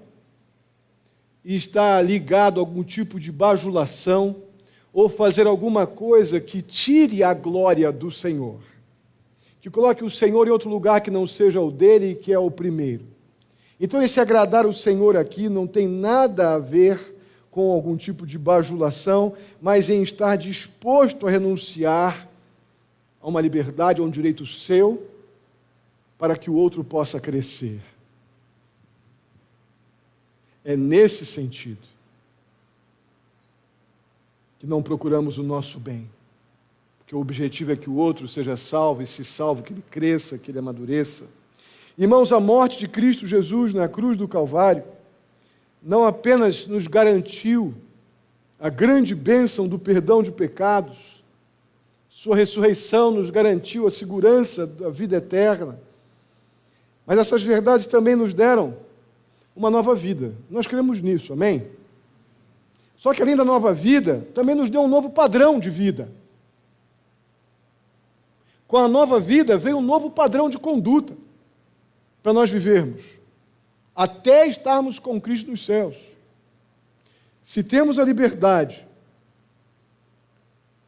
[SPEAKER 1] está ligado a algum tipo de bajulação ou fazer alguma coisa que tire a glória do Senhor, que coloque o Senhor em outro lugar que não seja o dele e que é o primeiro. Então, esse agradar o Senhor aqui não tem nada a ver com algum tipo de bajulação, mas em estar disposto a renunciar a uma liberdade, a um direito seu, para que o outro possa crescer. É nesse sentido que não procuramos o nosso bem, porque o objetivo é que o outro seja salvo, e se salvo, que ele cresça, que ele amadureça. Irmãos, a morte de Cristo Jesus na cruz do Calvário não apenas nos garantiu a grande bênção do perdão de pecados, sua ressurreição nos garantiu a segurança da vida eterna, mas essas verdades também nos deram uma nova vida. Nós cremos nisso, amém? Só que além da nova vida, também nos deu um novo padrão de vida. Com a nova vida veio um novo padrão de conduta para nós vivermos, até estarmos com Cristo nos céus. Se temos a liberdade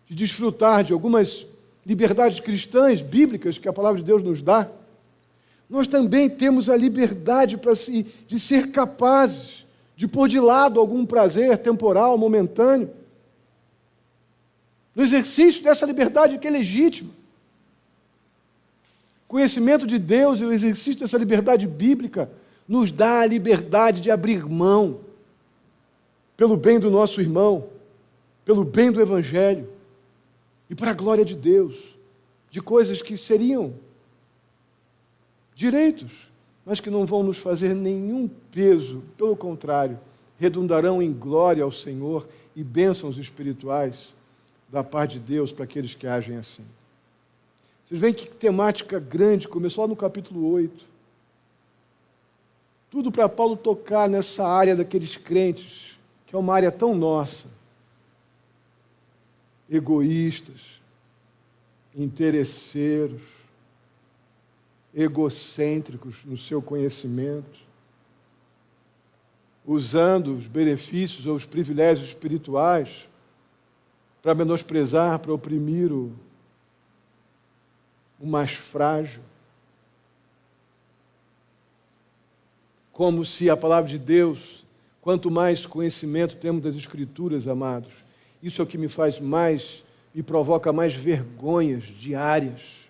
[SPEAKER 1] de desfrutar de algumas liberdades cristãs, bíblicas, que a palavra de Deus nos dá, nós também temos a liberdade de ser capazes de pôr de lado algum prazer temporal, momentâneo, no exercício dessa liberdade que é legítima. Conhecimento de Deus e o exercício dessa liberdade bíblica nos dá a liberdade de abrir mão, pelo bem do nosso irmão, pelo bem do Evangelho, e para a glória de Deus, de coisas que seriam direitos, mas que não vão nos fazer nenhum peso, pelo contrário, redundarão em glória ao Senhor e bênçãos espirituais da parte de Deus para aqueles que agem assim. Vocês veem que temática grande, começou lá no capítulo 8. Tudo para Paulo tocar nessa área daqueles crentes, que é uma área tão nossa. Egoístas, interesseiros, egocêntricos no seu conhecimento, usando os benefícios ou os privilégios espirituais para menosprezar, para oprimir o mais frágil. Como se a palavra de Deus, quanto mais conhecimento temos das Escrituras, amados, isso é o que me provoca mais vergonhas diárias.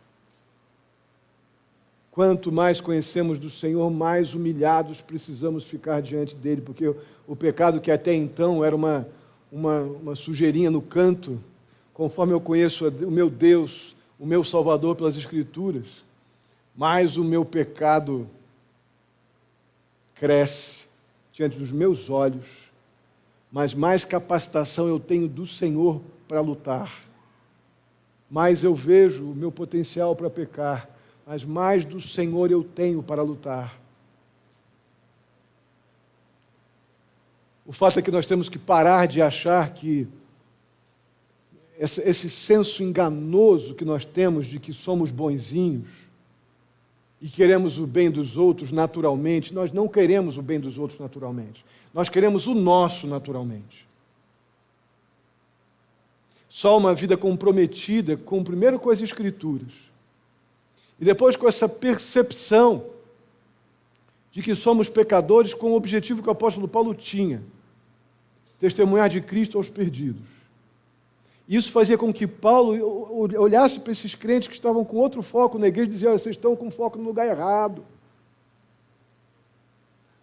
[SPEAKER 1] Quanto mais conhecemos do Senhor, mais humilhados precisamos ficar diante dele, porque o pecado que até então era uma sujeirinha no canto, conforme eu conheço o meu Deus, o meu Salvador pelas Escrituras, mais o meu pecado cresce diante dos meus olhos, mas mais capacitação eu tenho do Senhor para lutar. Mais eu vejo o meu potencial para pecar, mas mais do Senhor eu tenho para lutar. O fato é que nós temos que parar de achar que esse senso enganoso que nós temos de que somos bonzinhos e queremos o bem dos outros naturalmente. Nós não queremos o bem dos outros naturalmente. Nós queremos o nosso naturalmente. Só uma vida comprometida primeiro com as Escrituras e depois com essa percepção de que somos pecadores, com o objetivo que o apóstolo Paulo tinha: testemunhar de Cristo aos perdidos. Isso fazia com que Paulo olhasse para esses crentes que estavam com outro foco na igreja e dizia: olha, vocês estão com foco no lugar errado.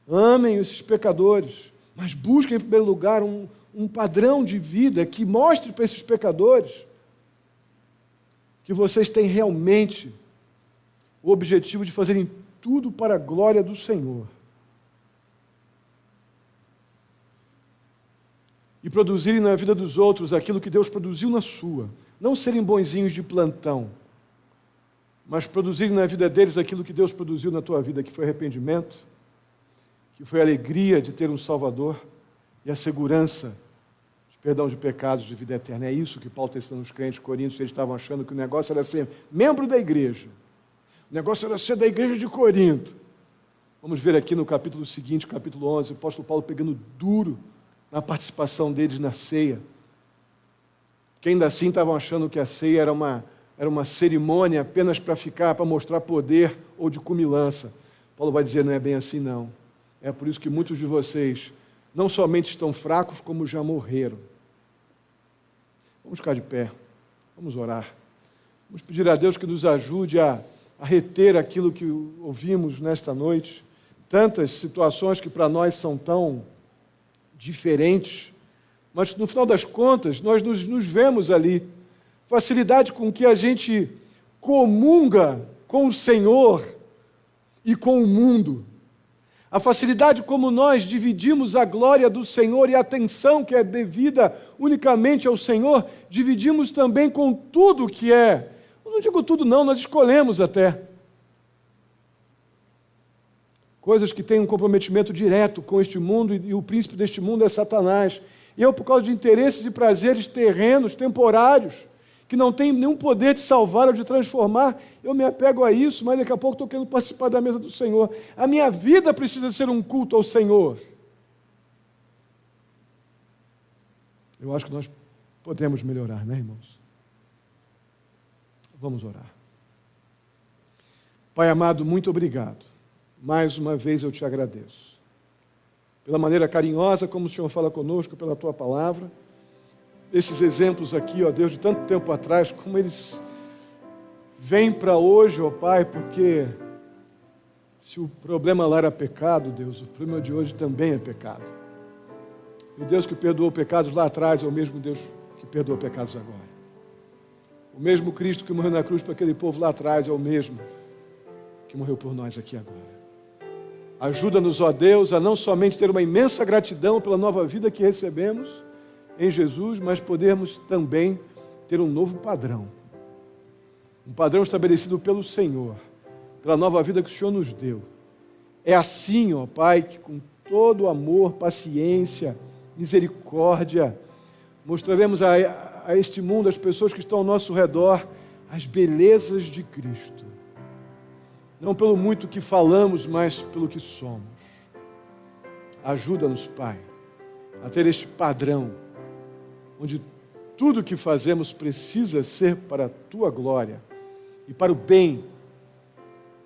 [SPEAKER 1] Amem esses pecadores, mas busquem em primeiro lugar um padrão de vida que mostre para esses pecadores que vocês têm realmente o objetivo de fazerem tudo para a glória do Senhor. E produzirem na vida dos outros aquilo que Deus produziu na sua. Não serem bonzinhos de plantão, mas produzirem na vida deles aquilo que Deus produziu na tua vida, que foi arrependimento, que foi a alegria de ter um Salvador e a segurança de perdão de pecados, de vida eterna. É isso que Paulo está ensinando os crentes coríntios. Eles estavam achando que o negócio era ser membro da igreja. O negócio era ser da igreja de Corinto. Vamos ver aqui no capítulo seguinte, capítulo 11, o apóstolo Paulo pegando duro na participação deles na ceia, que ainda assim estavam achando que a ceia era uma cerimônia apenas para mostrar poder ou de cumilança. Paulo vai dizer: não é bem assim não. É por isso que muitos de vocês não somente estão fracos, como já morreram. Vamos ficar de pé, vamos orar. Vamos pedir a Deus que nos ajude a reter aquilo que ouvimos nesta noite. Tantas situações que para nós são tão diferentes, mas no final das contas nós nos vemos ali. Facilidade com que a gente comunga com o Senhor e com o mundo. A facilidade como nós dividimos a glória do Senhor e a atenção que é devida unicamente ao Senhor, dividimos também com tudo que é. Eu não digo tudo não, nós escolhemos até. Coisas que têm um comprometimento direto com este mundo, e o príncipe deste mundo é Satanás. E eu, por causa de interesses e prazeres terrenos, temporários, que não tem nenhum poder de salvar ou de transformar, eu me apego a isso, mas daqui a pouco estou querendo participar da mesa do Senhor. A minha vida precisa ser um culto ao Senhor. eu acho que nós podemos melhorar, né, irmãos? Vamos orar. Pai amado, muito obrigado. Mais uma vez eu te agradeço. Pela maneira carinhosa como o Senhor fala conosco, pela tua palavra. Esses exemplos aqui, ó Deus, de tanto tempo atrás, como eles vêm para hoje, ó Pai, porque se o problema lá era pecado, Deus, o problema de hoje também é pecado. E o Deus que perdoou pecados lá atrás é o mesmo Deus que perdoa pecados agora. O mesmo Cristo que morreu na cruz para aquele povo lá atrás é o mesmo que morreu por nós aqui agora. Ajuda-nos, ó Deus, a não somente ter uma imensa gratidão pela nova vida que recebemos em Jesus, mas podermos também ter um novo padrão. Um padrão estabelecido pelo Senhor, pela nova vida que o Senhor nos deu. É assim, ó Pai, que com todo amor, paciência, misericórdia, mostraremos a este mundo, às pessoas que estão ao nosso redor, as belezas de Cristo. Não pelo muito que falamos, mas pelo que somos. Ajuda-nos, Pai, a ter este padrão, onde tudo o que fazemos precisa ser para a Tua glória e para o bem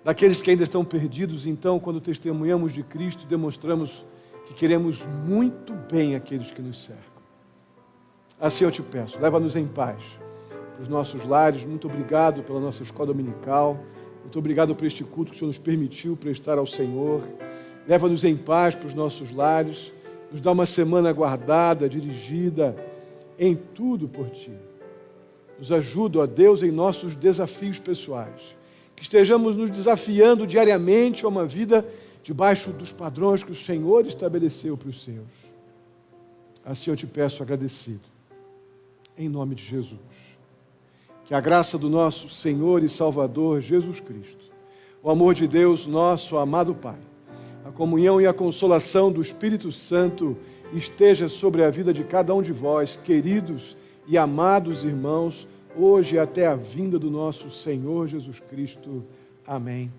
[SPEAKER 1] daqueles que ainda estão perdidos. Então, quando testemunhamos de Cristo, demonstramos que queremos muito bem aqueles que nos cercam. Assim eu te peço, leva-nos em paz para os nossos lares. Muito obrigado pela nossa escola dominical. Muito obrigado por este culto que o Senhor nos permitiu prestar ao Senhor. Leva-nos em paz para os nossos lares. Nos dá uma semana guardada, dirigida, em tudo por Ti. Nos ajuda, ó Deus, em nossos desafios pessoais. Que estejamos nos desafiando diariamente a uma vida debaixo dos padrões que o Senhor estabeleceu para os seus. Assim eu te peço agradecido. Em nome de Jesus. Que a graça do nosso Senhor e Salvador Jesus Cristo, o amor de Deus, nosso amado Pai, a comunhão e a consolação do Espírito Santo esteja sobre a vida de cada um de vós, queridos e amados irmãos, hoje e até a vinda do nosso Senhor Jesus Cristo. Amém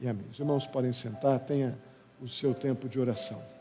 [SPEAKER 1] e amém. Os irmãos podem sentar, tenha o seu tempo de oração.